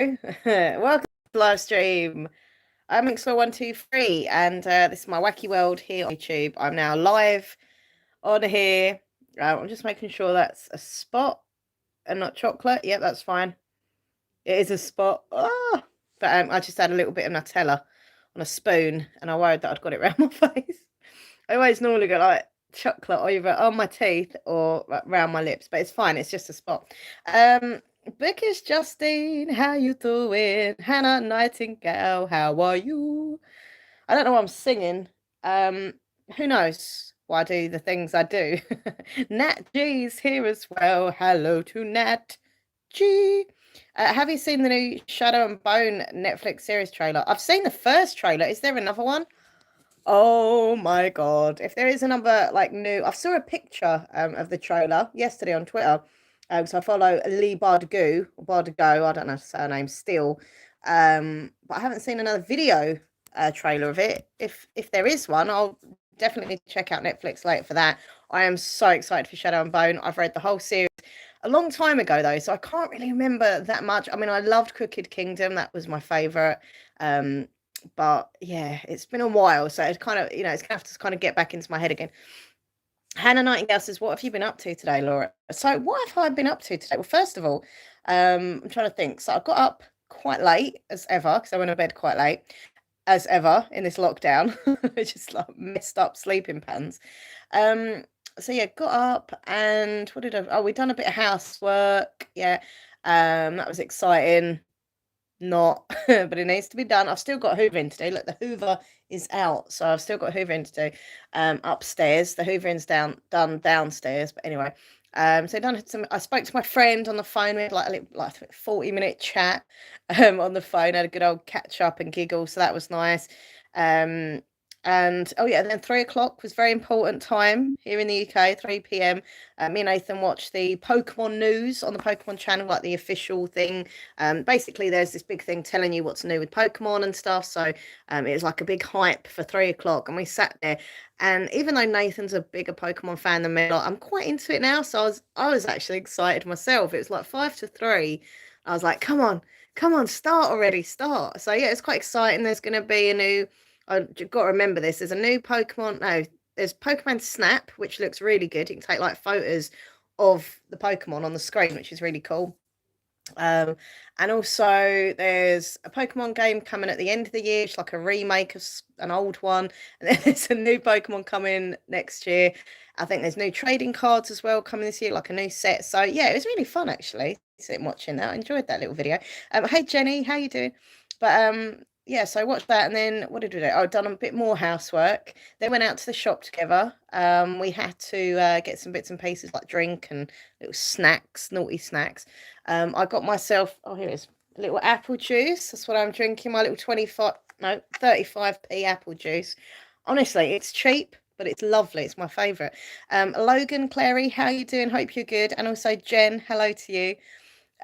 Welcome to the live stream. I'm Mixler123, and this is my wacky world here on YouTube. I'm now live on here. I'm just making sure that's a spot and not chocolate. Yep, that's fine. It is a spot. Oh! But I just had a little bit of Nutella on a spoon, and I worried that I'd got it around my face. I always normally go like chocolate either on my teeth or around my lips, but it's fine. It's just a spot. Bookish Justine, how you doing? Hannah Nightingale, how are you? I don't know what I'm singing. Um, who knows why I do the things I do? Nat G's here as well. Hello to Nat G. Have you seen the new Shadow and Bone Netflix series trailer? I've seen the first trailer. Is there another one? Oh my God. If there is another like new, I saw a picture of the trailer yesterday on Twitter. So I follow Lee Bardugo, Bardugo, I don't know her name still. But I haven't seen another video trailer of it. If there is one, I'll definitely check out Netflix later for that. I am so excited for Shadow and Bone. I've read the whole series a long time ago though, so I can't really remember that much. I mean, I loved Crooked Kingdom, that was my favorite. Um, but yeah, it's been a while, so it's kind of, it's gonna have to kind of get back into my head again. Hannah Nightingale says, "What have you been up to today, Laura?" So, what have I been up to today? Well, first of all, I'm trying to think. So, I got up quite late as ever because I went to bed quite late as ever in this lockdown. Just like messed up sleeping patterns. Um, so yeah, got up and what did I? Oh, we done a bit of housework. Yeah, that was exciting. Not, but it needs to be done. I've still got hoovering to do. Look, the Hoover is out, so I've still got hoovering to do. Upstairs, the hoovering's done downstairs. But anyway, so done some. I spoke to my friend on the phone. We had like a 40-minute chat, on the phone. Had a good old catch up and giggle, so that was nice. Um, and oh yeah, and then 3 o'clock was very important time here in the UK, 3 p.m. Me and Nathan watched the Pokemon news on the Pokemon channel, like the official thing. Basically, there's this big thing telling you what's new with Pokemon and stuff. So it was like a big hype for 3 o'clock, and we sat there. And even though Nathan's a bigger Pokemon fan than me, like, I'm quite into it now. So I was actually excited myself. It was like 5 to 3. I was like, come on, start already, start. So yeah, it's quite exciting. There's going to be a new. I've got to remember this. There's a new Pokemon. No, there's Pokemon Snap, which looks really good. You can take like photos of the Pokemon on the screen, which is really cool. Um, and also there's a Pokemon game coming at the end of the year. It's like a remake of an old one. And then there's a new Pokemon coming next year. I think there's new trading cards as well coming this year, like a new set. So yeah, it was really fun actually sitting watching that. I enjoyed that little video. Hey Jenny, how you doing? But yeah, so I watched that and then what did we do? Oh, done a bit more housework. Then went out to the shop together. We had to get some bits and pieces like drink and little snacks, naughty snacks. I got myself, oh, here it is, a little apple juice. That's what I'm drinking, my little 25, no, 35p apple juice. Honestly, it's cheap, but it's lovely. It's my favourite. Logan, Clary, how you doing? Hope you're good. And also Jen, hello to you.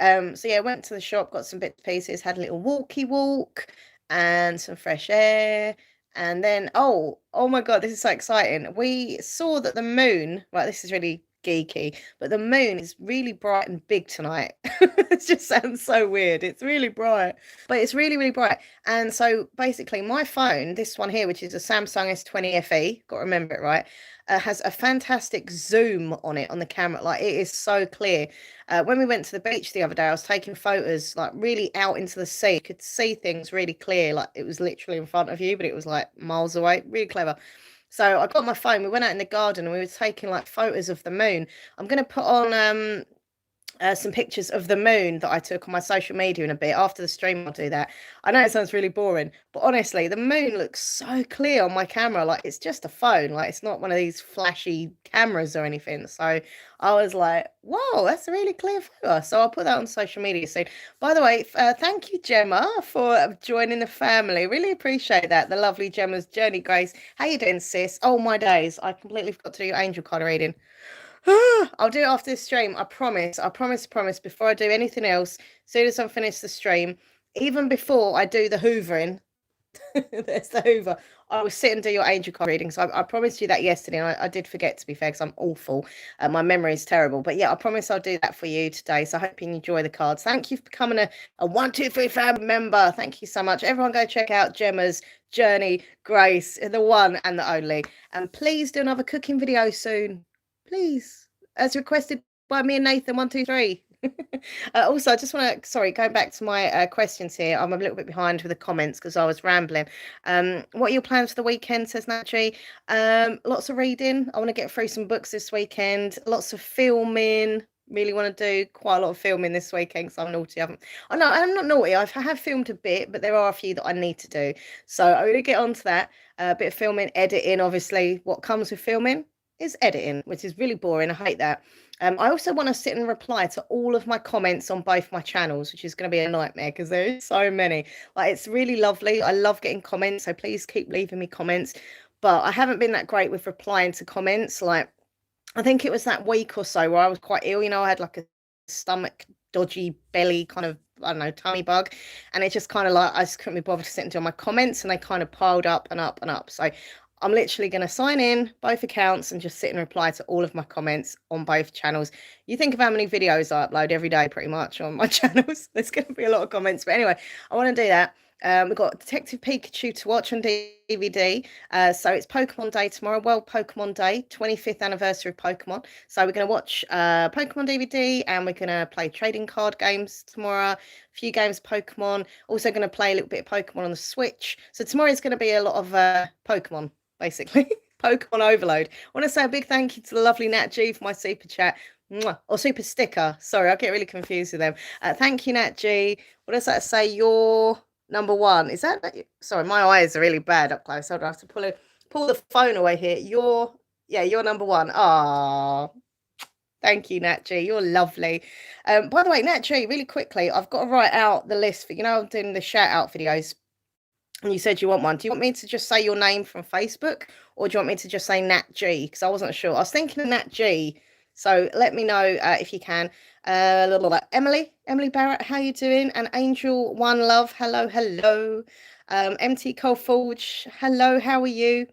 So yeah, went to the shop, got some bits and pieces, had a little walkie walk and some fresh air. And then, oh my God, this is so exciting. We saw that the moon, right, this is really geeky, but the moon is really bright and big tonight. It just sounds so weird. It's really bright, but it's really, really bright. And so basically, my phone, this one here, which is a Samsung S20 FE, got to remember it right, has a fantastic zoom on it on the camera. Like it is so clear. When we went to the beach the other day, I was taking photos like really out into the sea. You could see things really clear, like it was literally in front of you, but it was like miles away. Really clever. So I got my phone. We went out in the garden and we were taking like photos of the moon. I'm going to put on some pictures of the moon that I took on my social media in a bit. After the stream, I'll do that. I know it sounds really boring, but honestly, the moon looks so clear on my camera. Like it's just a phone. Like it's not one of these flashy cameras or anything. So I was like, whoa, that's a really clear photo. So I'll put that on social media soon. By the way, thank you, Gemma, for joining the family. Really appreciate that. The lovely Gemma's Journey Grace. How you doing, sis? Oh, my days. I completely forgot to do your angel card reading. I'll do it after this stream. I promise. I promise. Before I do anything else, as soon as I finish the stream, even before I do the hoovering, There's the Hoover. I will sit and do your angel card reading. So I promised you that yesterday, and I did forget, to be fair, because I'm awful. My memory is terrible. But yeah, I promise I'll do that for you today. So I hope you enjoy the cards. Thank you for becoming a 123 family member. Thank you so much. Everyone go check out Gemma's journey, Grace, the one and the only. And please do another cooking video soon. Please. As requested by me and Nathan, 123. Also, I just want to, sorry, going back to my questions here. I'm a little bit behind with the comments because I was rambling. What are your plans for the weekend, says Nachi? Lots of reading. I want to get through some books this weekend. Lots of filming. Really want to do quite a lot of filming this weekend because I'm naughty. I'm not naughty. I have filmed a bit, but there are a few that I need to do. So I'm going to get onto that. A bit of filming, editing. Obviously, what comes with filming is editing, which is really boring. I hate that. I also want to sit and reply to all of my comments on both my channels, which is going to be a nightmare because there is so many. Like, it's really lovely. I love getting comments, so please keep leaving me comments. But I haven't been that great with replying to comments. Like, I think it was that week or so where I was quite ill. You know, I had like a stomach, dodgy belly kind of, I don't know, tummy bug. And it just kind of like, I just couldn't be bothered to sit and do my comments, and they kind of piled up and up and up. So I'm literally going to sign in both accounts and just sit and reply to all of my comments on both channels. You think of how many videos I upload every day pretty much on my channels. There's going to be a lot of comments. But anyway, I want to do that. We've got Detective Pikachu to watch on DVD. So it's Pokemon Day tomorrow. World Pokemon Day, 25th anniversary of Pokemon. So we're going to watch Pokemon DVD, and we're going to play trading card games tomorrow. A few games of Pokemon. Also going to play a little bit of Pokemon on the Switch. So tomorrow is going to be a lot of Pokemon, basically. Pokemon overload. I want to say a big thank you to the lovely Nat G for my super chat. Mwah. Or super sticker. Sorry, I get really confused with them. Thank you, Nat G. What does that say? You're number one. Is that? Sorry, my eyes are really bad up close. I'll have to pull the phone away here. You're number one. Ah, thank you, Nat G. You're lovely. By the way, Nat G, really quickly, I've got to write out the list for, I'm doing the shout out videos. And you said you want one. Do you want me to just say your name from Facebook, or do you want me to just say Nat G? Because I wasn't sure. I was thinking of Nat G. So let me know if you can. Emily Barrett, how you doing? And Angel One Love, hello. MT Coldforge, hello, how are you?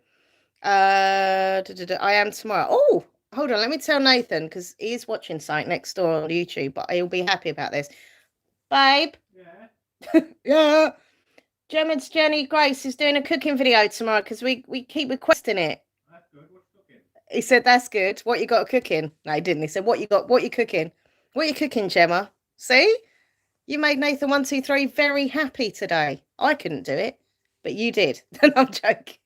I am tomorrow. Oh, hold on, let me tell Nathan, because he's watching something next door on YouTube, but he'll be happy about this. Babe? Yeah. Yeah. Gemma's Jenny Grace is doing a cooking video tomorrow because we keep requesting it. That's good. What's cooking? He said that's good. What you got cooking? No, he didn't. He said what you cooking? What you cooking, Gemma? See? You made Nathan 123 very happy today. I couldn't do it, but you did. I'm joking.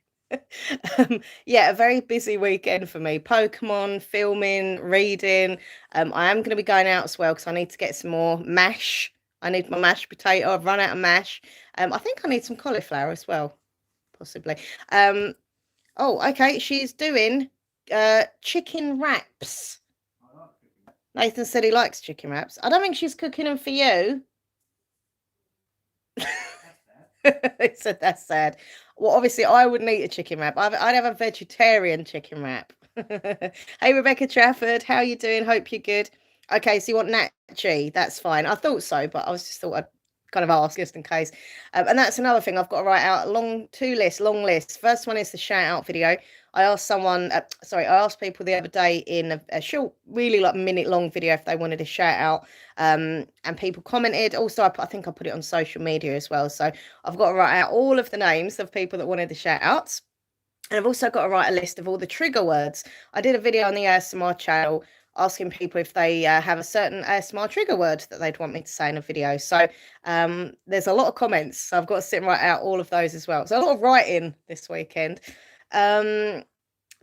Yeah, a very busy weekend for me. Pokemon, filming, reading. I am going to be going out as well because I need to get some more mash. I need my mashed potato. I've run out of mash. I think I need some cauliflower as well, possibly. Oh, okay. She's doing chicken wraps. Nathan said he likes chicken wraps. I don't think she's cooking them for you. He said that's sad. Well, obviously, I wouldn't eat a chicken wrap. I'd have a vegetarian chicken wrap. Hey, Rebecca Trafford, how you doing? Hope you're good. Okay, so you want Nat G? That's fine. I thought so, but I was just thought I'd kind of ask just in case. And that's another thing I've got to write out. Long list. First one is the shout out video. I asked people the other day in a short, really like minute long video if they wanted a shout out. And people commented. Also, I think I put it on social media as well. So I've got to write out all of the names of people that wanted the shout outs. And I've also got to write a list of all the trigger words. I did a video on the ASMR channel asking people if they have a certain ASMR trigger word that they'd want me to say in a video. So there's a lot of comments. So I've got to sit and write out all of those as well. So a lot of writing this weekend. Sorry,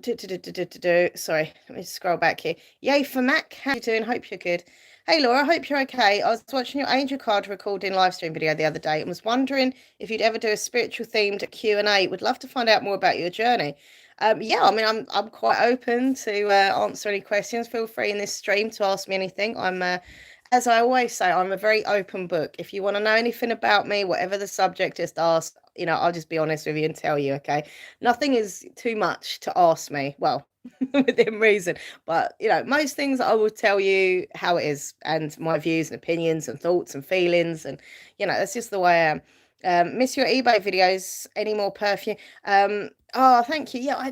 let me scroll back here. Yay for Mac. How you doing? Hope you're good. Hey Laura, hope you're okay. I was watching your angel card recording live stream video the other day and was wondering if you'd ever do a spiritual themed Q&A. Would love to find out more about your journey. Yeah, I mean, I'm quite open to answer any questions. Feel free in this stream to ask me anything. As I always say, I'm a very open book. If you want to know anything about me, whatever the subject, just ask. I'll just be honest with you and tell you, okay? Nothing is too much to ask me. Well, within reason. But, most things I will tell you how it is and my views and opinions and thoughts and feelings. And, that's just the way I am. Miss your eBay videos. Any more perfume? Oh, thank you. Yeah,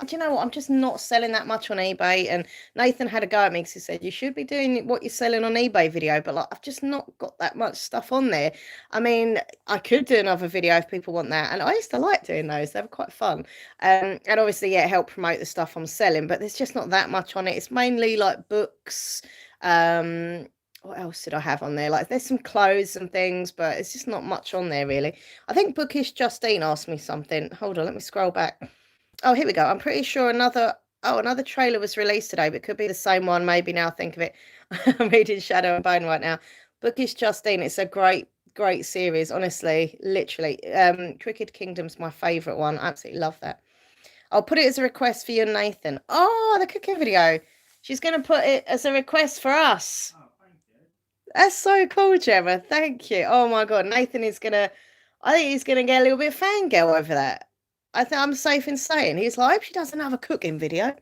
do you know what? I'm just not selling that much on eBay. And Nathan had a go at me because he said you should be doing what you're selling on eBay video, but like I've just not got that much stuff on there. I mean, I could do another video if people want that, and I used to like doing those. They were quite fun. And obviously, yeah, help promote the stuff I'm selling, but there's just not that much on it. It's mainly like books. Um, what else did I have on there? Like, there's some clothes and things, but it's just not much on there really. I think Bookish Justine asked me something. Hold on, let me scroll back. Oh, here we go. I'm pretty sure another trailer was released today, but it could be the same one. Maybe now I think of it. I'm reading Shadow and Bone right now. Bookish Justine. It's a great series, honestly, literally. Crooked Kingdom's my favourite one. I absolutely love that. I'll put it as a request for you and Nathan. Oh, the cooking video. She's going to put it as a request for us. That's so cool, Gemma. Thank you. Oh my God, Nathan is gonna. I think he's gonna get a little bit fangirl over that. I think I'm safe in saying he's like, I hope she does another cooking video.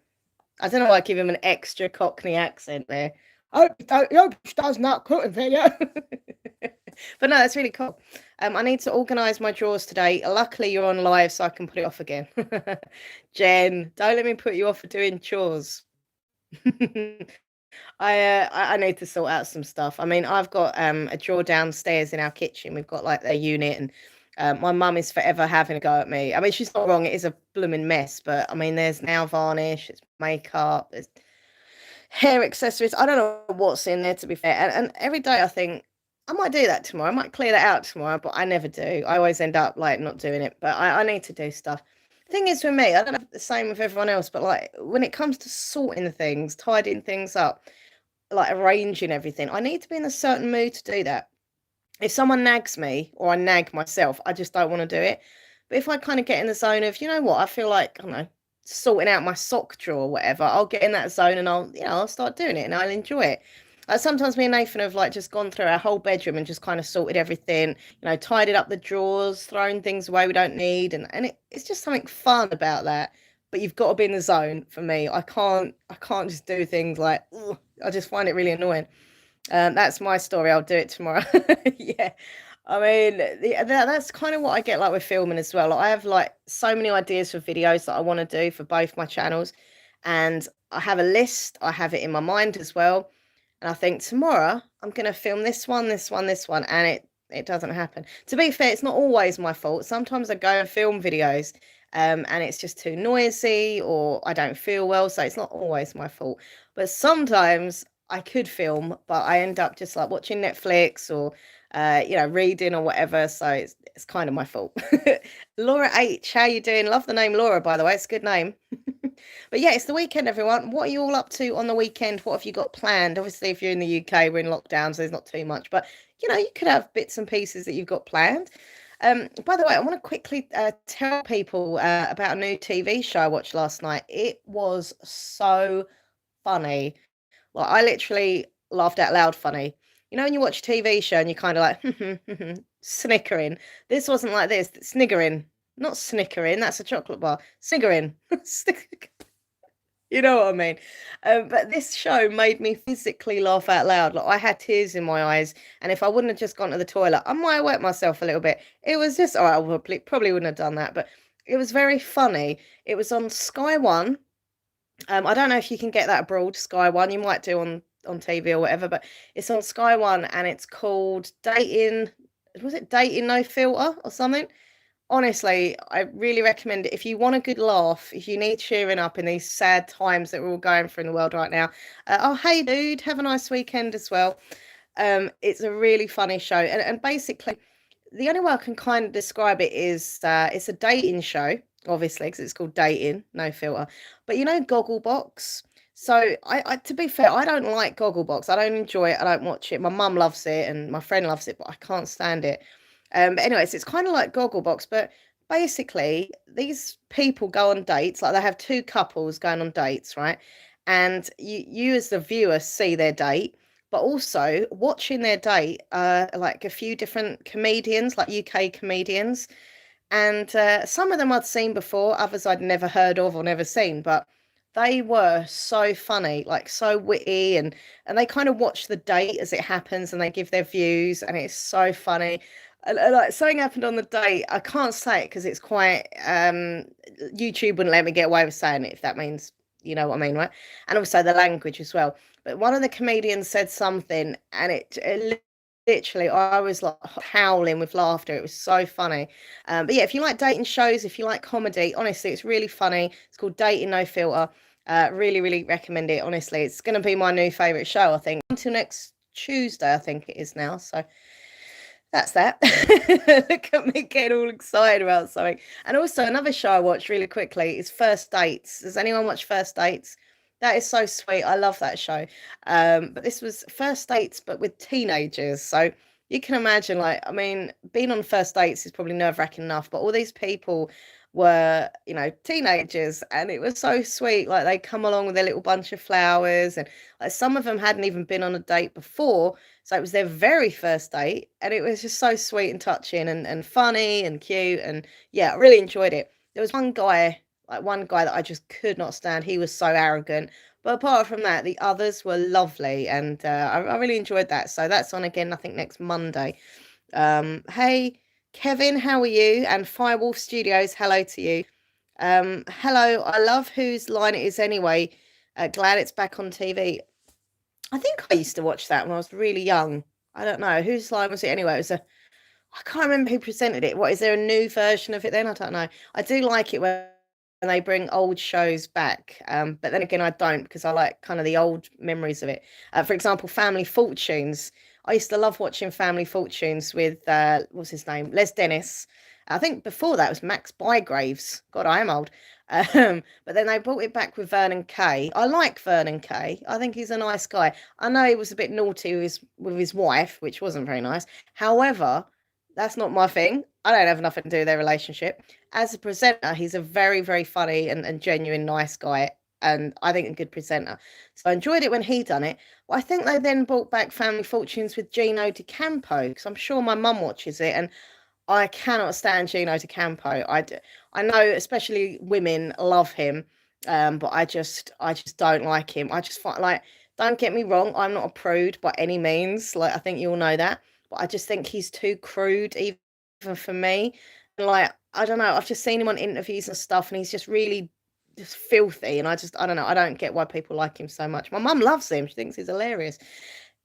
I don't know why I give him an extra Cockney accent there. I hope she does not cooking video. But no, that's really cool. I need to organise my drawers today. Luckily, you're on live, so I can put it off again. Jen, don't let me put you off for doing chores. I need to sort out some stuff. I mean, I've got a drawer downstairs in our kitchen. We've got like their unit, and my mum is forever having a go at me. I mean, she's not wrong. It is a blooming mess, but I mean, there's nail varnish, there's makeup, there's hair accessories. I don't know what's in there, to be fair. And every day I think I might do that tomorrow. I might clear that out tomorrow, but I never do. I always end up like not doing it. But I need to do stuff. Thing is with me, I don't know if the same with everyone else, but like when it comes to sorting things, tidying things up, like arranging everything, I need to be in a certain mood to do that. If someone nags me or I nag myself, I just don't want to do it. But if I kind of get in the zone of, you know what, I feel like, I don't know, sorting out my sock drawer or whatever, I'll get in that zone and I'll start doing it and I'll enjoy it. Sometimes me and Nathan have like just gone through our whole bedroom and just kind of sorted everything, tidied up the drawers, thrown things away we don't need, and it's just something fun about that. But you've got to be in the zone for me. I can't just do things like, ugh, I just find it really annoying. That's my story. I'll do it tomorrow. Yeah. I mean, that's kind of what I get like with filming as well. Like, I have like so many ideas for videos that I want to do for both my channels, and I have a list. I have it in my mind as well, and I think tomorrow I'm going to film this one, this one, this one, and it doesn't happen. To be fair, it's not always my fault. Sometimes I go and film videos, and it's just too noisy, or I don't feel well, so it's not always my fault. But sometimes I could film, but I end up just like watching Netflix or reading or whatever. So it's kind of my fault. Laura H, how you doing? Love the name Laura, by the way. It's a good name. But yeah, it's the weekend, everyone. What are you all up to on the weekend? What have you got planned? Obviously, if you're in the UK, we're in lockdown, so there's not too much. But you could have bits and pieces that you've got planned. By the way, I want to quickly tell people about a new TV show I watched last night. It was so funny. Like, I literally laughed out loud funny. When you watch a TV show and you're kind of like snickering. This wasn't like this. Sniggering. Not snickering. That's a chocolate bar. Sniggering. You know what I mean? But this show made me physically laugh out loud. Like, I had tears in my eyes, and if I wouldn't have just gone to the toilet, I might have wet myself a little bit. It was just, I probably wouldn't have done that, but it was very funny. It was on Sky One. I don't know if you can get that abroad, Sky One. You might do on TV or whatever, but it's on Sky One, and it's called Dating. Was it Dating No Filter or something? Honestly, I really recommend it if you want a good laugh, if you need cheering up in these sad times that we're all going through in the world right now. Oh, hey, dude, have a nice weekend as well. It's a really funny show, and basically, the only way I can kind of describe it is it's a dating show, obviously, because it's called Dating No Filter. But Gogglebox. So to be fair, I don't like Gogglebox. I don't enjoy it. I don't watch it. My mum loves it, and my friend loves it, but I can't stand it. But anyways, it's kind of like Gogglebox, but basically these people go on dates, like they have two couples going on dates, right? And you as the viewer see their date, but also watching their date, like a few different comedians, like UK comedians, and some of them I'd seen before, others I'd never heard of or never seen, but they were so funny, like so witty, and they kind of watch the date as it happens, and they give their views, and it's so funny. Like something happened on the date. I can't say it because it's quite YouTube wouldn't let me get away with saying it, if that means you know what I mean, right? And also the language as well. But one of the comedians said something, and it literally I was like howling with laughter. It was so funny. But yeah, if you like dating shows, if you like comedy, honestly, it's really funny. It's called Dating No Filter. Really, really recommend it. Honestly, it's going to be my new favorite show. I think until next Tuesday, I think it is now. So that's that. Look at me getting all excited about something. And also another show I watched really quickly is First Dates. Does anyone watch First Dates? That is so sweet. I love that show. But this was First Dates, but with teenagers. So you can imagine, like, I mean, being on first dates is probably nerve-wracking enough, but all these people were, you know, teenagers, and it was so sweet. Like they come along with their little bunch of flowers, and like some of them hadn't even been on a date before, so it was their very first date, and it was just so sweet and touching and funny and cute. And yeah, I really enjoyed it. There was one guy that I just could not stand. He was so arrogant. But apart from that, the others were lovely, and I really enjoyed that. So that's on again, I think next Monday. Hey, Kevin, how are you? And Firewolf Studios, hello to you. Hello, I love Whose Line It Is Anyway. Glad it's back on TV. I think I used to watch that when I was really young. I don't know. Whose line was it anyway? It was a I can't remember who presented it. What is there a new version of it then? I don't know. I do like it when they bring old shows back. But then again, I don't because I like kind of the old memories of it. For example, Family Fortunes. I used to love watching Family Fortunes with what's his name? Les Dennis. I think before that was Max Bygraves. God, I am old. But then they brought it back with Vernon Kay. I like Vernon Kay. I think he's a nice guy. I know he was a bit naughty with his wife, which wasn't very nice. However, that's not my thing. I don't have nothing to do with their relationship. As a presenter, he's a very, very funny and genuine nice guy, and I think a good presenter. So I enjoyed it when he done it. But I think they then brought back Family Fortunes with Gino D'Acampo, because I'm sure my mum watches it, and I cannot stand Gino D'Acampo. I know especially women love him, but I just don't like him. I just find like don't get me wrong, I'm not a prude by any means. Like I think you all know that, but I just think he's too crude even for me. Like I don't know, I've just seen him on interviews and stuff, and he's just really just filthy. And I don't know, I don't get why people like him so much. My mum loves him; she thinks he's hilarious.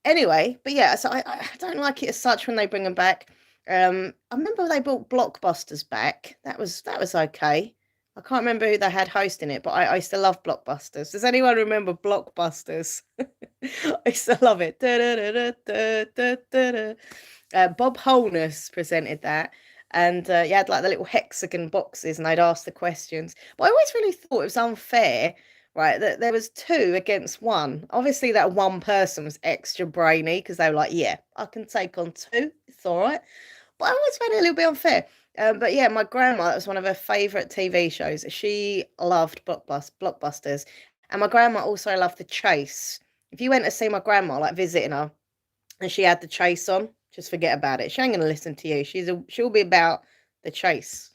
Anyway, but yeah, so I don't like it as such when they bring them back. I remember they brought Blockbusters back. That was okay. I can't remember who they had hosting it, but I used to love Blockbusters. Does anyone remember Blockbusters? I used to love it. Bob Holness presented that, and you had like the little hexagon boxes, and they'd ask the questions. But I always really thought it was unfair, right? That there was two against one. Obviously, that one person was extra brainy because they were like, "Yeah, I can take on two. It's all right." But I always found it a little bit unfair. But yeah, my grandma, that was one of her favourite TV shows. She loved blockbusters. And my grandma also loved The Chase. If you went to see my grandma, like visiting her, and she had The Chase on, just forget about it. She ain't gonna listen to you. She'll be about The Chase.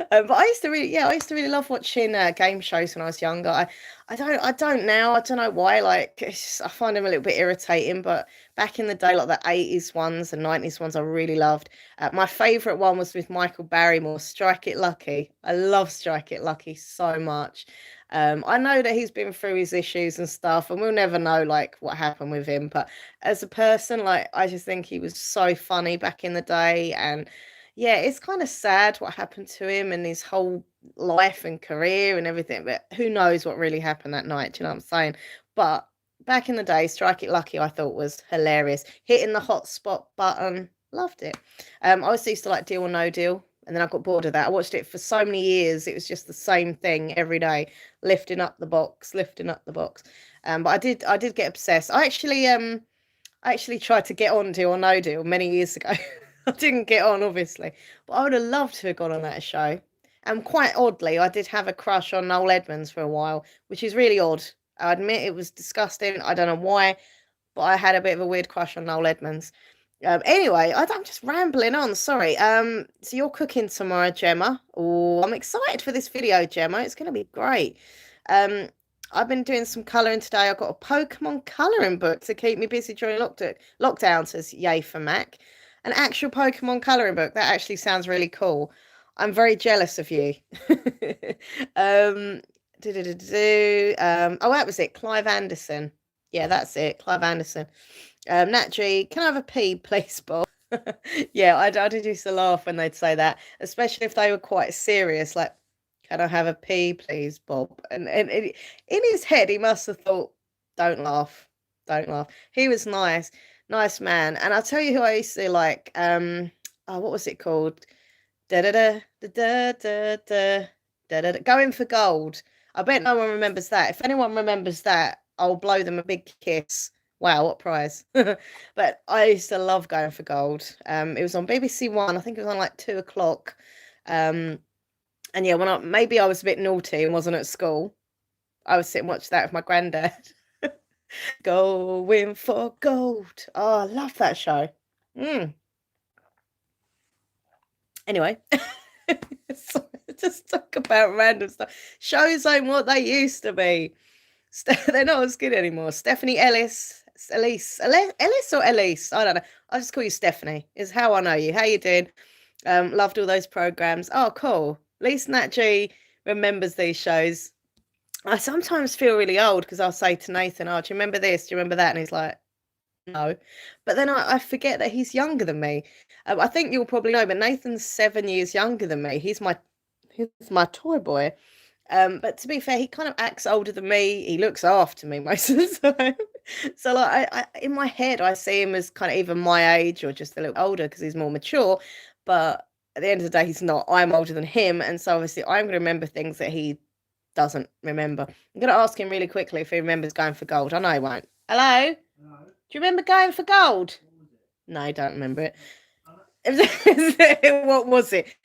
But I used to really love watching game shows when I was younger. I don't now. I don't know why. Like, I find them a little bit irritating. But back in the day, like the 80s ones and 90s ones, I really loved. My favourite one was with Michael Barrymore, Strike It Lucky. I love Strike It Lucky so much. I know that he's been through his issues and stuff, and we'll never know like what happened with him. But as a person, like I just think he was so funny back in the day, and yeah, it's kind of sad what happened to him and his whole life and career and everything. But who knows what really happened that night? Do you know what I'm saying? But back in the day, Strike It Lucky, I thought was hilarious. Hitting the hot spot button, loved it. I also used to like Deal or No Deal, and then I got bored of that. I watched it for so many years. It was just the same thing every day, lifting up the box. But I did get obsessed. I actually tried to get on Deal or No Deal many years ago. I didn't get on, obviously, but I would have loved to have gone on that show. And quite oddly, I did have a crush on Noel Edmonds for a while, which is really odd. I admit it was disgusting. I don't know why, but I had a bit of a weird crush on Noel Edmonds. Anyway, I'm just rambling on. Sorry. So you're cooking tomorrow, Gemma. Oh, I'm excited for this video, Gemma. It's going to be great. Um, I've been doing some colouring today. I've got a Pokemon colouring book to keep me busy during lockdown. Says yay for Mac. An actual Pokemon coloring book. That actually sounds really cool. I'm very jealous of you. um, oh, that was it. Clive Anderson. Yeah, that's it. Clive Anderson. Nat G, can I have a pee, please, Bob? Yeah, I did used to laugh when they'd say that, especially if they were quite serious, like, can I have a pee, please, Bob? And in his head, he must have thought, don't laugh, don't laugh. He was nice, nice man. And I'll tell you who I used to like. Oh, what was it called? Da da da da da da da da da. Going for gold. I bet no one remembers that. If anyone remembers that, I'll blow them a big kiss. Wow, what prize! But I used to love Going for Gold. It was on BBC One. I think it was on like 2 o'clock. Um, and yeah, when maybe I was a bit naughty and wasn't at school, I would sit and watch that with my granddad. Going for gold. Oh, I love that show. Mm. Anyway, so just talk about random stuff. Shows ain't what they used to be. They're not as good anymore. Stephanie Ellis or Elise? I don't know. I'll just call you Stephanie. Is how I know you. How you doing? Loved all those programs. Oh, cool. At least Nat G remembers these shows. I sometimes feel really old because I'll say to Nathan, "Oh, do you remember this? Do you remember that?" And he's like, "No," but then I forget that he's younger than me. I think you'll probably know, but Nathan's 7 years younger than me. He's my toy boy. But to be fair, he kind of acts older than me. He looks after me most of the time. So like I in my head I see him as kind of either my age or just a little older because he's more mature. But at the end of the day, he's not. I'm older than him, and so obviously I'm going to remember things that he doesn't remember. I'm going to ask him really quickly if he remembers Going for Gold. I know he won't. Hello? No. Do you remember Going for Gold? No, I don't remember it. What was it?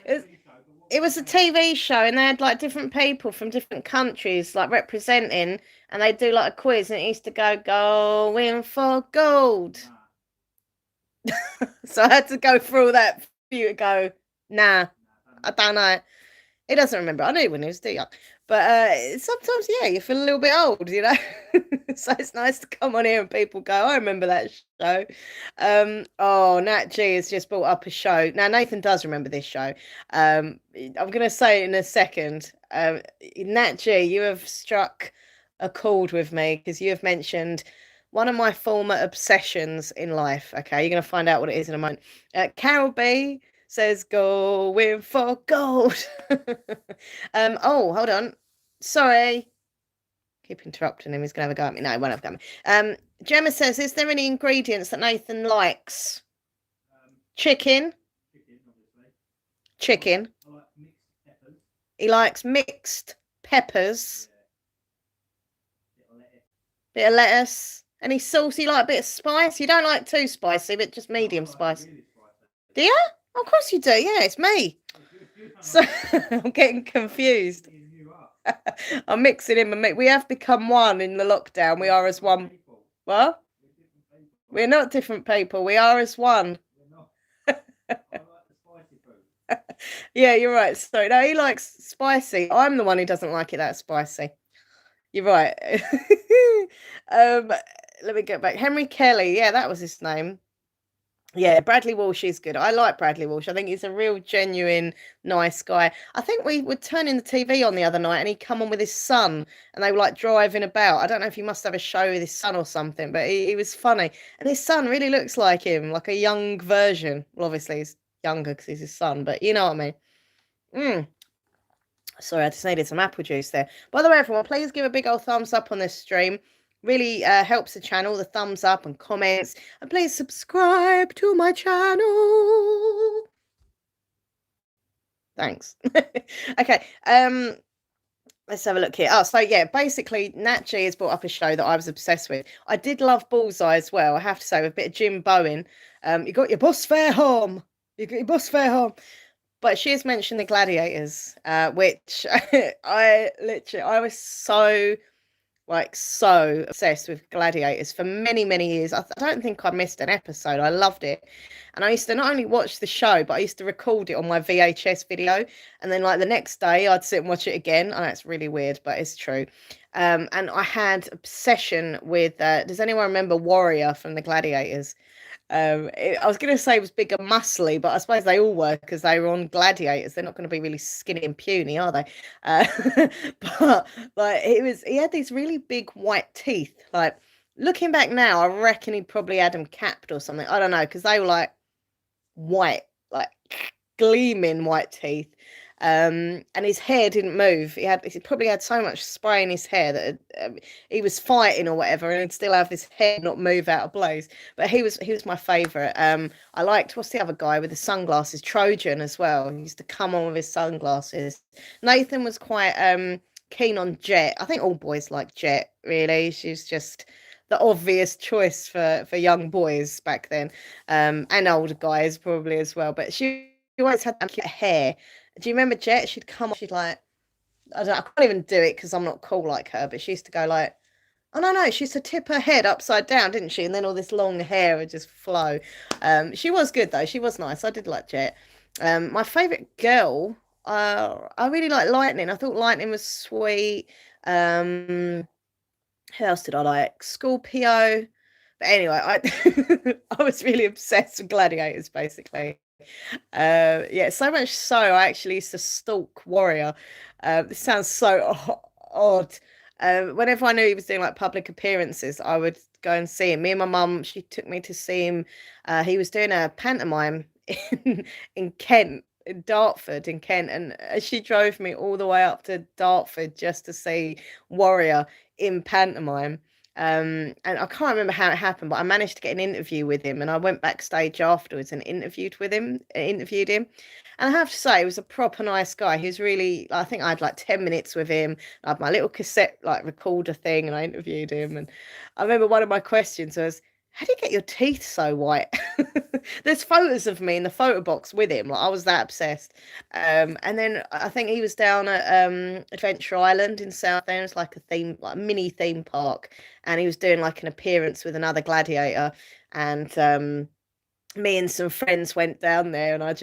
It was a TV show, and they had like different people from different countries like representing, and they do like a quiz, and it used to go going for gold. So I had to go through all that for you to go, nah, I don't know. He doesn't remember. I knew when he was too young. But sometimes, yeah, you feel a little bit old, you know. So it's nice to come on here and people go, I remember that show. Oh, Nat G has just brought up a show. Now, Nathan does remember this show. I'm going to say it in a second. Nat G, you have struck a chord with me because you have mentioned one of my former obsessions in life. Okay, you're going to find out what it is in a moment. Carol B says going for gold. Oh, hold on. Sorry. Keep interrupting him. He's gonna have a go at me. No, he won't have a go at me. Gemma says, is there any ingredients that Nathan likes? Chicken. Chicken. I like mixed peppers. He likes mixed peppers. Bit of lettuce. Any sauce? You like a bit of spice? You don't like too spicy, but just medium spice. Do you? Oh, of course you do. Yeah, it's me. So I'm getting confused. I'm mixing him and we have become one in the lockdown. We are as one. What? We're not different people. We are as one. Yeah, you're right. So no, he likes spicy. I'm the one who doesn't like it that spicy. You're right. Let me get back. Henry Kelly. Yeah, that was his name. Yeah, Bradley Walsh is good. I like Bradley Walsh. I think he's a real genuine, nice guy. I think we were turning the TV on the other night and he'd come on with his son and they were like driving about. I don't know if he must have a show with his son or something, but he was funny. And his son really looks like him, like a young version. Well, obviously he's younger because he's his son, but you know what I mean. Sorry, I just needed some apple juice there. By the way, everyone, please give a big old thumbs up on this stream. Really helps the channel, the thumbs up and comments. And please subscribe to my channel. Thanks. Okay. Let's have a look here. Oh, so yeah, basically, Nat G has brought up a show that I was obsessed with. I did love Bullseye as well, I have to say, with a bit of Jim Bowen. You got your bus fare home. You got your bus fare home. But she has mentioned the Gladiators, which I was so obsessed with Gladiators for many, many years. I don't think I missed an episode. I loved it. And I used to not only watch the show, but I used to record it on my VHS video. And then like the next day I'd sit and watch it again. I know it's really weird, but it's true. And I had obsession with, does anyone remember Warrior from the Gladiators? I was going to say it was big and muscly, but I suppose they all were because they were on gladiators. They're not going to be really skinny and puny, are they? Uh, but like he had these really big white teeth. Like looking back now, I reckon he probably had them capped or something. I don't know because they were like white, like gleaming white teeth. And his hair didn't move. He probably had so much spray in his hair that he was fighting or whatever, and he'd still have his hair not move out of place. But he was my favourite. I liked what's the other guy with the sunglasses, Trojan as well. He used to come on with his sunglasses. Nathan was quite keen on Jet. I think all boys like Jet, really. She's just the obvious choice for young boys back then, and older guys probably as well. But she always had that cute hair. Do you remember Jet? She'd come on, she'd like, I can't even do it because I'm not cool like her, but she used to go like, oh no, she used to tip her head upside down, didn't she? And then all this long hair would just flow. She was good though. She was nice. I did like Jet. My favourite girl, I really like Lightning. I thought Lightning was sweet. Who else did I like? Scorpio. But anyway, I was really obsessed with gladiators, basically. Yeah, so much so I actually used to stalk Warrior. This sounds so odd. Whenever I knew he was doing like public appearances, I would go and see him. Me and my mum, she took me to see him. He was doing a pantomime in Kent, in Dartford, in Kent, and she drove me all the way up to Dartford just to see Warrior in pantomime. And I can't remember how it happened, but I managed to get an interview with him, and I went backstage afterwards and interviewed him. And I have to say, he was a proper nice guy. He was really, I think I had like 10 minutes with him. I had my little cassette like recorder thing, and I interviewed him. And I remember one of my questions was, how do you get your teeth so white? There's photos of me in the photo box with him. Like I was that obsessed. And then I think he was down at Adventure Island in Southend. It's like a theme, like a mini theme park, and he was doing like an appearance with another gladiator. And me and some friends went down there, and I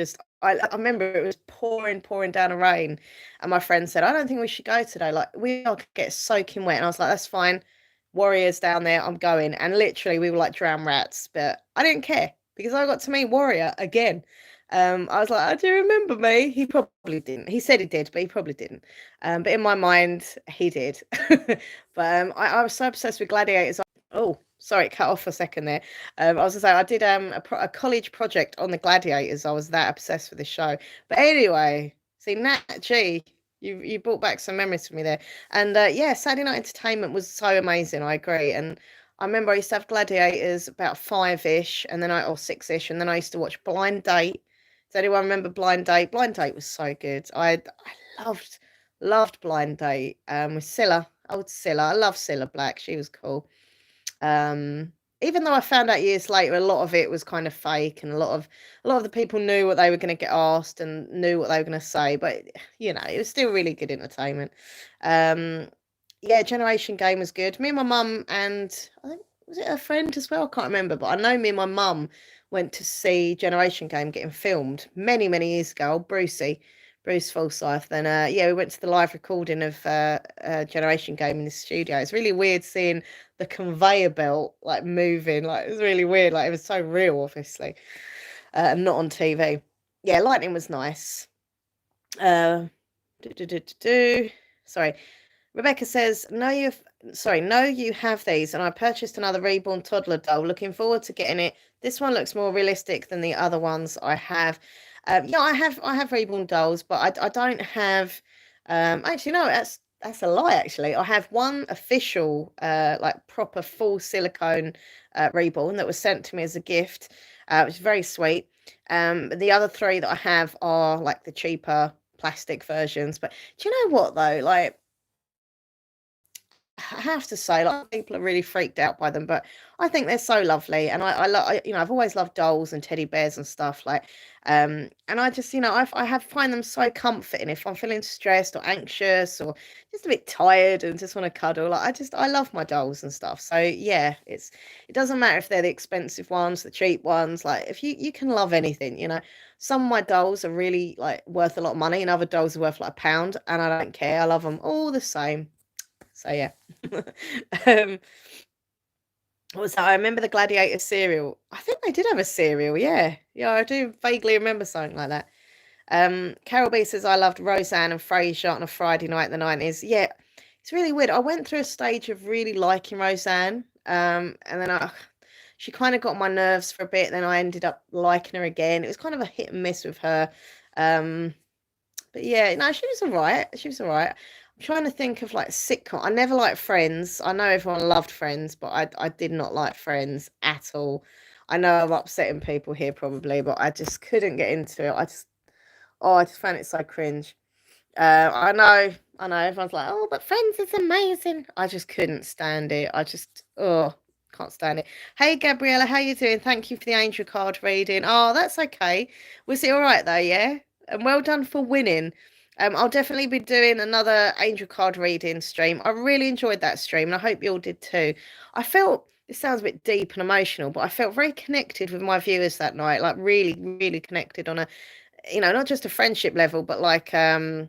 remember it was pouring down a rain, and my friend said, I don't think we should go today. Like we all get soaking wet. And I was like, that's fine. Warriors down there, I'm going. And literally we were like drowned rats, but I didn't care because I got to meet Warrior again. I was like, oh, do you remember me? He probably didn't. He said he did, but he probably didn't. But in my mind, he did. But I was so obsessed with gladiators. Oh, sorry, it cut off for a second there. I was gonna say I did a college project on the gladiators. I was that obsessed with the show. But anyway, see Nat G, you brought back some memories for me there. And yeah, Saturday Night Entertainment was so amazing. I agree. And I remember I used to have gladiators about five-ish, and then or six-ish, and then I used to watch Blind Date. Does anyone remember Blind Date? Blind Date was so good. I loved Blind Date. With Cilla, old Cilla. I love Cilla Black. She was cool. Um, Even though I found out years later, a lot of it was kind of fake, and a lot of the people knew what they were going to get asked and knew what they were going to say. But it was still really good entertainment. Um, yeah, Generation Game was good. Me and my mum and I think was it a friend as well? I can't remember, but I know me and my mum went to see Generation Game getting filmed many years ago. Old Bruce Forsyth. Then yeah, we went to the live recording of Generation Game in the studio. It's really weird seeing the conveyor belt like moving. Like it was really weird. Like it was so real, obviously, and not on TV. Yeah, Lightning was nice. Uh, Sorry. Rebecca says, no, you have these, and I purchased another reborn toddler doll. Looking forward to getting it. This one looks more realistic than the other ones I have. Yeah, I have reborn dolls, but I don't have. Actually, no, that's a lie. Actually, I have one official, like proper full silicone reborn that was sent to me as a gift, which is very sweet. The other three that I have are like the cheaper plastic versions. But do you know what though? Like I have to say, like people are really freaked out by them, but I think they're so lovely, and I love, I've always loved dolls and teddy bears and stuff like, and I just, I find them so comforting if I'm feeling stressed or anxious or just a bit tired and just want to cuddle. Like I love my dolls and stuff. So yeah, it doesn't matter if they're the expensive ones, the cheap ones. Like if you can love anything, Some of my dolls are really like worth a lot of money, and other dolls are worth like £1, and I don't care. I love them all the same. So yeah. um, What was that? I remember the Gladiator cereal. I think they did have a cereal. Yeah, yeah, I do vaguely remember something like that. Carol B says I loved Roseanne and Frasier on a Friday night in the 90s. Yeah, it's really weird. I went through a stage of really liking Roseanne, and then she kind of got on my nerves for a bit. Then I ended up liking her again. It was kind of a hit and miss with her. Um, but yeah, no, she was all right. She was all right. I'm trying to think of like sitcom. I never liked Friends. I know everyone loved Friends, but I did not like Friends at all. I know I'm upsetting people here probably, but I just couldn't get into it. I just found it so cringe. I know. Everyone's like, "Oh, but Friends is amazing." I just couldn't stand it. Can't stand it. Hey, Gabriella, how you doing? Thank you for the angel card reading. Oh, that's okay. Was it all right though? Yeah, and well done for winning. I'll definitely be doing another angel card reading stream. I really enjoyed that stream, and I hope you all did too. I felt it sounds a bit deep and emotional, but I felt very connected with my viewers that night. Like really, really connected on a, not just a friendship level, but like a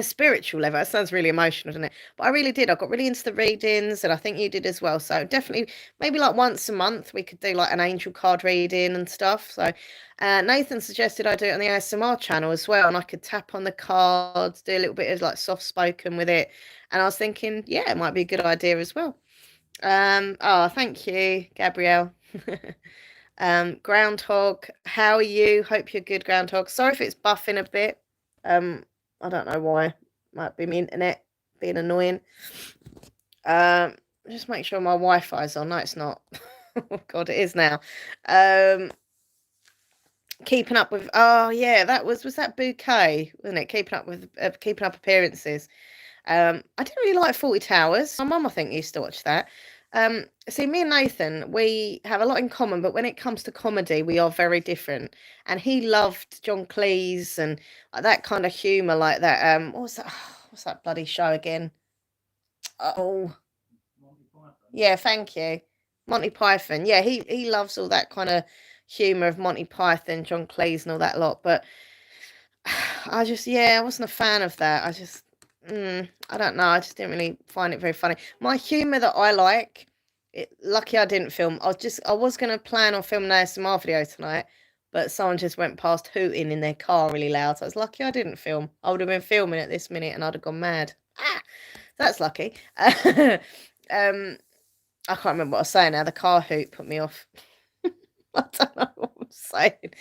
spiritual level. That sounds really emotional, doesn't it? But I really did. I got really into the readings, and I think you did as well. So definitely, maybe like once a month, we could do like an angel card reading and stuff. So Nathan suggested I do it on the ASMR channel as well, and I could tap on the cards, do a little bit of like soft spoken with it. And I was thinking, yeah, it might be a good idea as well. Oh, thank you, Gabrielle. Groundhog, how are you? Hope you're good, Groundhog. Sorry if it's buffing a bit. Um, I don't know why. Might be my internet being annoying. Um, just make sure my Wi-Fi's on. No, it's not. Oh God, it is now. Um, keeping up with. Oh yeah, was that Bouquet, wasn't it? Keeping up appearances. I didn't really like 40 Towers. My mum, I think, used to watch that. See, me and Nathan, we have a lot in common, but when it comes to comedy, we are very different. And he loved John Cleese and that kind of humour like that. What was that? What's that bloody show again? Oh, yeah, thank you. Monty Python. Yeah, he loves all that kind of humour of Monty Python, John Cleese and all that lot. But I wasn't a fan of that. I don't know. I just didn't really find it very funny. My humour that I like, lucky I didn't film. I was going to plan on filming an ASMR video tonight, but someone just went past hooting in their car really loud. So I was lucky I didn't film. I would have been filming at this minute and I'd have gone mad. That's lucky. I can't remember what I was saying now. The car hoot put me off. I don't know what I'm saying.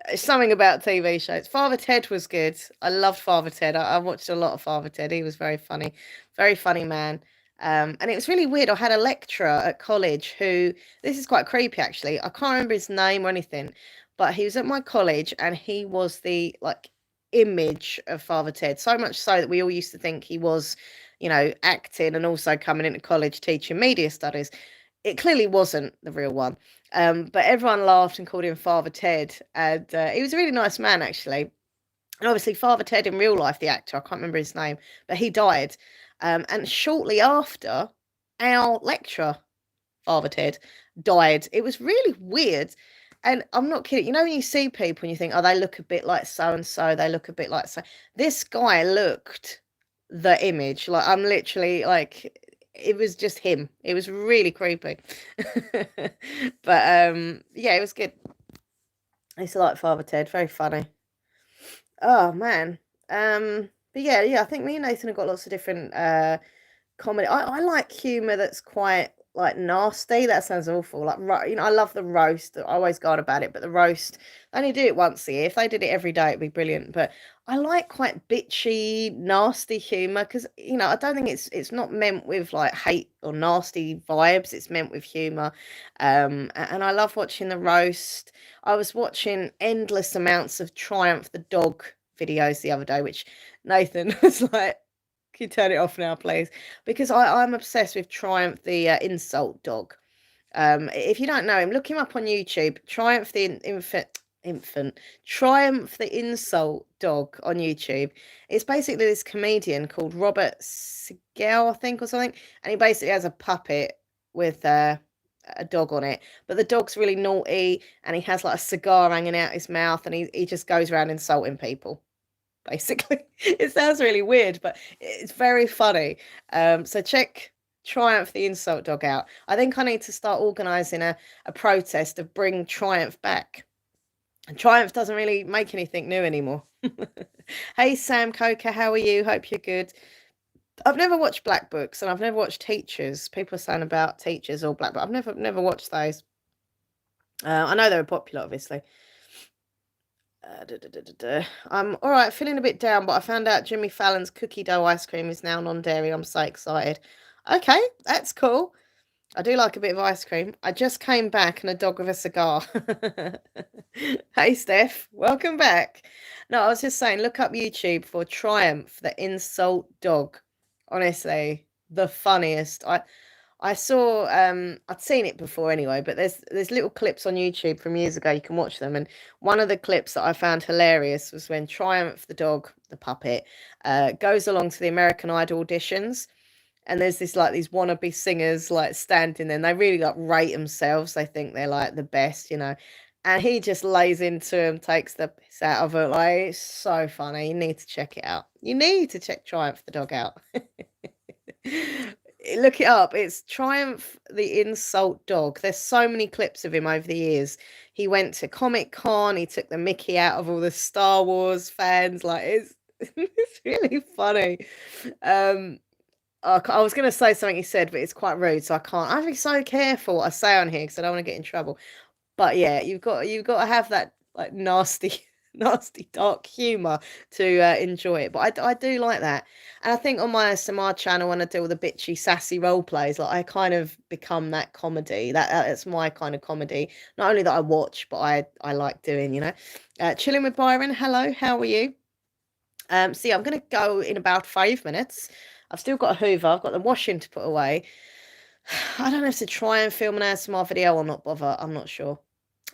It's something about TV shows. Father Ted was good. I loved Father Ted. I watched a lot of Father Ted. He was very funny man. And it was really weird. I had a lecturer at college who, this is quite creepy actually. I can't remember his name or anything, but he was at my college and he was the like image of Father Ted. So much so that we all used to think he was, acting and also coming into college teaching media studies. It clearly wasn't the real one. But everyone laughed and called him Father Ted. And he was a really nice man, actually. And obviously, Father Ted in real life, the actor, I can't remember his name, but he died. And shortly after, our lecturer, Father Ted, died. It was really weird. And I'm not kidding. You know, when you see people and you think, oh, they look a bit like so and so, they look a bit like so. This guy looked the image. Like, I'm literally like, it was just him. It was really creepy. But yeah, it was good. I used to like Father Ted, very funny. Oh man. But yeah, I think me and Nathan have got lots of different comedy. I like humor that's quite like nasty. That sounds awful. Like I love the roast. I always go on about it, but the roast, I only do it once a year. If they did it every day, it'd be brilliant. But I like quite bitchy, nasty humor because I don't think it's not meant with like hate or nasty vibes. It's meant with humor. And I love watching the roast. I was watching endless amounts of Triumph the dog videos the other day, which Nathan was like, can you turn it off now, please? Because I'm obsessed with Triumph the insult dog. If you don't know him, look him up on YouTube. Triumph the infant, Triumph the insult dog on YouTube. It's basically this comedian called Robert Sigel, I think, or something, and he basically has a puppet with a dog on it, but the dog's really naughty, and he has like a cigar hanging out his mouth, and he just goes around insulting people. Basically, it sounds really weird, but it's very funny. So check Triumph the insult dog out. I think I need to start organising a protest to bring Triumph back. And Triumph doesn't really make anything new anymore. Hey Sam Coker, how are you? Hope you're good. I've never watched Black Books and I've never watched Teachers. People are saying about Teachers or Black Book. I've never watched those. I know they were popular, obviously. I'm all right, feeling a bit down, but I found out Jimmy Fallon's cookie dough ice cream is now non-dairy. I'm so excited. Okay, that's cool. I do like a bit of ice cream. I just came back and a dog with a cigar. Hey, Steph, welcome back. No, I was just saying, look up YouTube for Triumph, the insult dog. Honestly, the funniest. I saw I'd seen it before anyway, but there's little clips on YouTube from years ago. You can watch them, and one of the clips that I found hilarious was when Triumph the dog, the puppet, goes along to the American Idol auditions, and there's this like these wannabe singers like standing there, and they really like rate themselves. They think they're like the best, you know. And he just lays into him, takes the piss out of it. Like, it's so funny. You need to check it out. You need to check Triumph the dog out. Look it up. It's Triumph the Insult Dog. There's so many clips of him over the years. He went to Comic Con. He took the Mickey out of all the Star Wars fans. Like it's it's really funny. Um, I was going to say something he said, but it's quite rude, so I can't. I have to be so careful what I say on here because I don't want to get in trouble. But yeah, you've got to have that like nasty, nasty dark humor to enjoy it. But I do like that, and I think on my SMR channel when I do all the bitchy, sassy role plays, like I kind of become that comedy. That's my kind of comedy. Not only that I watch, but I like doing. You know, chilling with Byron. Hello, how are you? See, I'm gonna go in about 5 minutes. I've still got a Hoover. I've got the washing to put away. I don't know if to try and film an ASMR video or not bother. I'm not sure.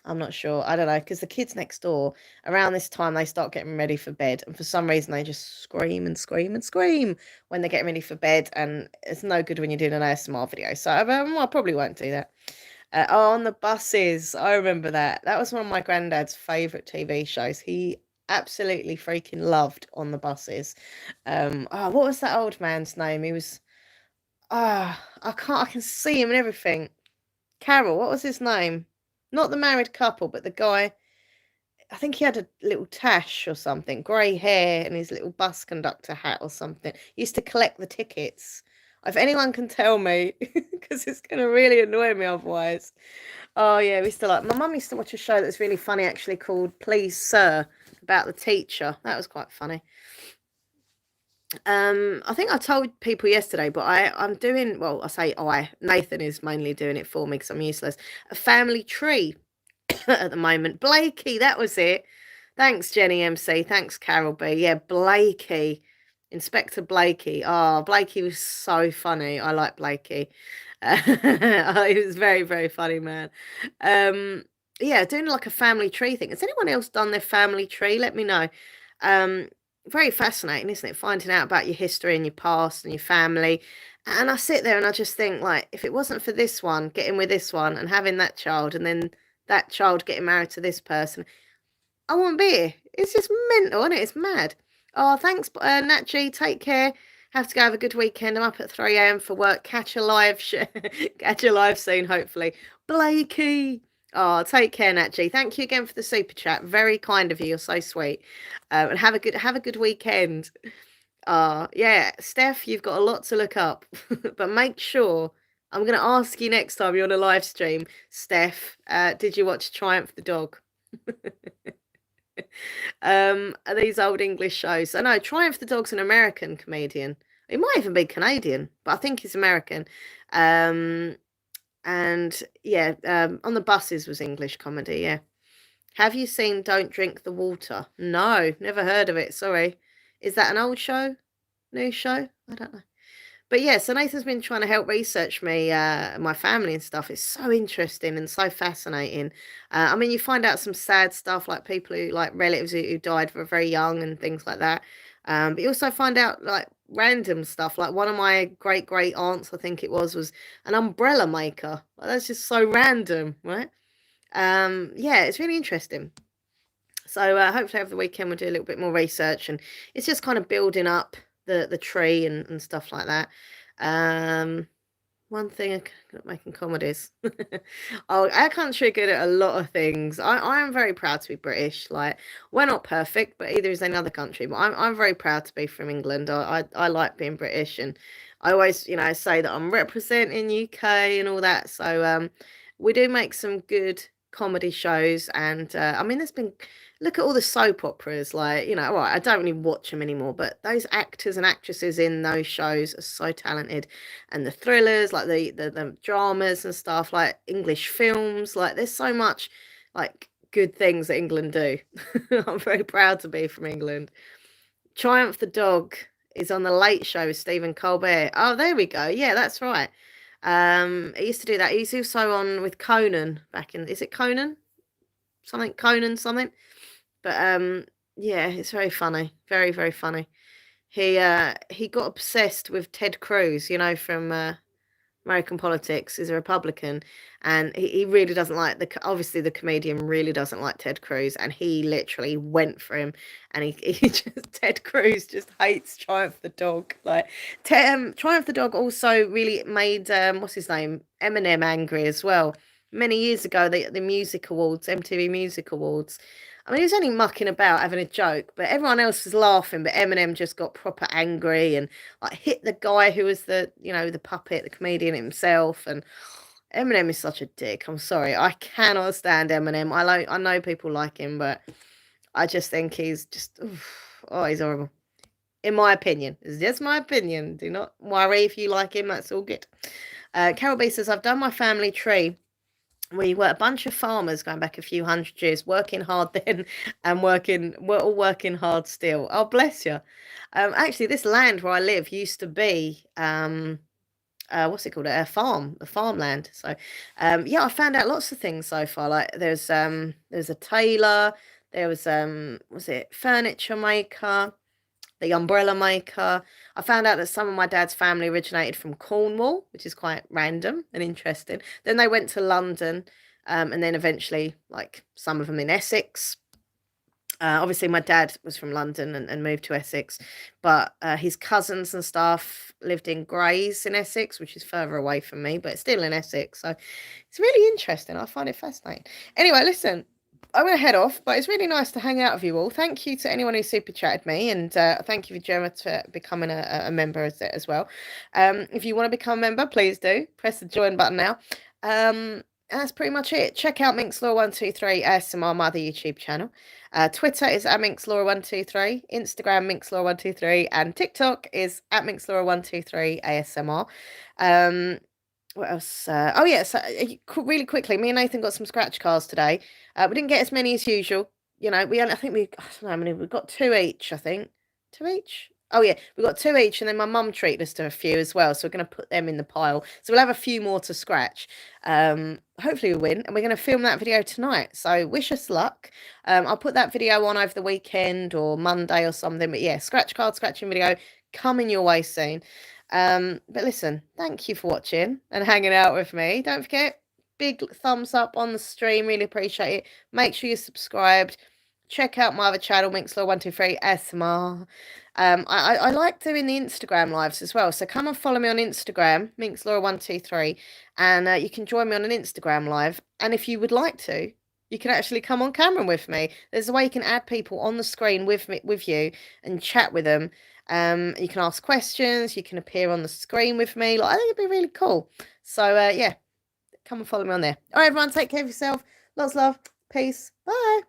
I'm not sure. I don't know because the kids next door around this time they start getting ready for bed, and for some reason they just scream and scream and scream when they're getting ready for bed, and it's no good when you're doing an ASMR video. So I probably won't do that. Oh, on the buses, I remember that. That was one of my granddad's favorite TV shows. He absolutely freaking loved On the Buses. Oh, what was that old man's name? He was I can see him and everything. Carol, what was his name? Not the married couple, but the guy. I think he had a little tash or something, grey hair and his little bus conductor hat or something. He used to collect the tickets. If anyone can tell me, because it's going to really annoy me otherwise. Oh yeah, we used to like. My mum used to watch a show that's really funny, actually, called Please Sir, about the teacher. That was quite funny. I think I told people yesterday, but I'm doing, well, I say Nathan is mainly doing it for me because I'm useless. A family tree at the moment. Blakey, that was it. Thanks, Jenny MC. Thanks, Carol B. Yeah, Blakey. Inspector Blakey. Oh, Blakey was so funny. I like Blakey. He was very, very funny, man. Um, yeah, doing like a family tree thing. Has anyone else done their family tree? Let me know. Um, Very fascinating, isn't it? Finding out about your history and your past and your family. And I sit there and I just think, like, if it wasn't for this one, getting with this one and having that child, and then that child getting married to this person, I wouldn't be here. It's just mental, isn't it? It's mad. Oh, thanks, Nat G. Take care. Have to go have a good weekend. I'm up at 3 a.m. for work. Catch a live catch a live soon, hopefully. Blakey. Oh, take care, Nat G. Thank you again for the super chat. Very kind of you. You're so sweet. And have a good weekend. Yeah, Steph, you've got a lot to look up, but make sure I'm going to ask you next time you're on a live stream, Steph. Did you watch Triumph the Dog? Are these old English shows? I know Triumph the Dog's an American comedian. He might even be Canadian, but I think he's American. Um, and yeah, On the Buses was English comedy. Yeah. Have you seen Don't Drink the Water? No, never heard of it. Sorry. Is that an old show? New show? I don't know. But yeah, so Nathan's been trying to help research me, my family and stuff. It's so interesting and so fascinating. I mean, you find out some sad stuff like people who, like relatives who died very young and things like that. But you also find out like random stuff. Like one of my great great aunts, I think it was an umbrella maker. Like, that's just so random, right? Yeah, it's really interesting. So hopefully over the weekend we'll do a little bit more research, and it's just kind of building up the tree and stuff like that. Um, One thing I good at making comedies. Oh, our country are good at a lot of things. I am very proud to be British. Like, we're not perfect, but either is any other country. But I'm very proud to be from England. I like being British, and I always, say that I'm representing UK and all that. So we do make some good comedy shows, and I mean, there's been look at all the soap operas. Like, all right, I don't really watch them anymore, but those actors and actresses in those shows are so talented, and the thrillers, like the dramas and stuff, like English films. Like, there's so much like good things that England do. I'm very proud to be from England. Triumph the Dog is on the Late Show with Stephen Colbert. Oh, there we go. Yeah, that's right. He used to do that. He's also on with Conan back in. Is it Conan? Something Conan something. But yeah, it's very funny. Very very funny. He got obsessed with Ted Cruz, from American politics. Is a Republican, and he really doesn't like obviously the comedian really doesn't like Ted Cruz, and he literally went for him, and he just Ted Cruz just hates Triumph the Dog. Like, Triumph the Dog also really made what's his name, Eminem, angry as well. Many years ago, the music awards, MTV Music Awards. I mean, he was only mucking about, having a joke, but everyone else was laughing. But Eminem just got proper angry and like hit the guy who was the puppet, the comedian himself. And Eminem is such a dick. I'm sorry, I cannot stand Eminem. I know people like him, but I just think he's just oh, he's horrible. In my opinion, it's just my opinion. Do not worry if you like him. That's all good. Carol B says, I've done my family tree. We were a bunch of farmers going back a few hundred years, working hard then and we're all working hard still. Oh, bless you. Actually, this land where I live used to be, what's it called? A farmland. So, yeah, I found out lots of things so far. Like, there's a tailor, there was it furniture maker, the umbrella maker. I found out that some of my dad's family originated from Cornwall, which is quite random and interesting. Then they went to London, and then eventually, like, some of them in Essex. Obviously, my dad was from London and moved to Essex, but his cousins and stuff lived in Grays in Essex, which is further away from me, but it's still in Essex. So it's really interesting. I find it fascinating. Anyway, listen, I'm going to head off, but it's really nice to hang out with you all. Thank you to anyone who super chatted me, and thank you for Gemma for becoming a member as well. If you want to become a member, please do. Press the join button now. And that's pretty much it. Check out Minxlaw123 ASMR, my other YouTube channel. Twitter is at Minxlaw123, Instagram Minxlaw123, and TikTok is at Minxlaw123 ASMR. What else? Oh yeah, so really quickly, me and Nathan got some scratch cards today. We didn't get as many as usual. I think I don't know how many. We got two each, I think. Two each? Oh yeah, we got two each, and then my mum treated us to a few as well. So we're gonna put them in the pile. So we'll have a few more to scratch. Hopefully we win, and we're gonna film that video tonight. So wish us luck. I'll put that video on over the weekend or Monday or something. But yeah, scratch card scratching video coming your way soon. But listen, thank you for watching and hanging out with me. Don't forget, big thumbs up on the stream. Really appreciate it. Make sure you're subscribed. Check out my other channel, Minxlaw123 ASMR. I like doing the Instagram lives as well. So come and follow me on Instagram, Minxlaw123, and you can join me on an Instagram live. And if you would like to, you can actually come on camera with me. There's a way you can add people on the screen with you and chat with them. You can ask questions. You can appear on the screen with me. Like, I think it'd be really cool. So yeah, come and follow me on there. All right, everyone, take care of yourself. Lots of love. Peace. Bye.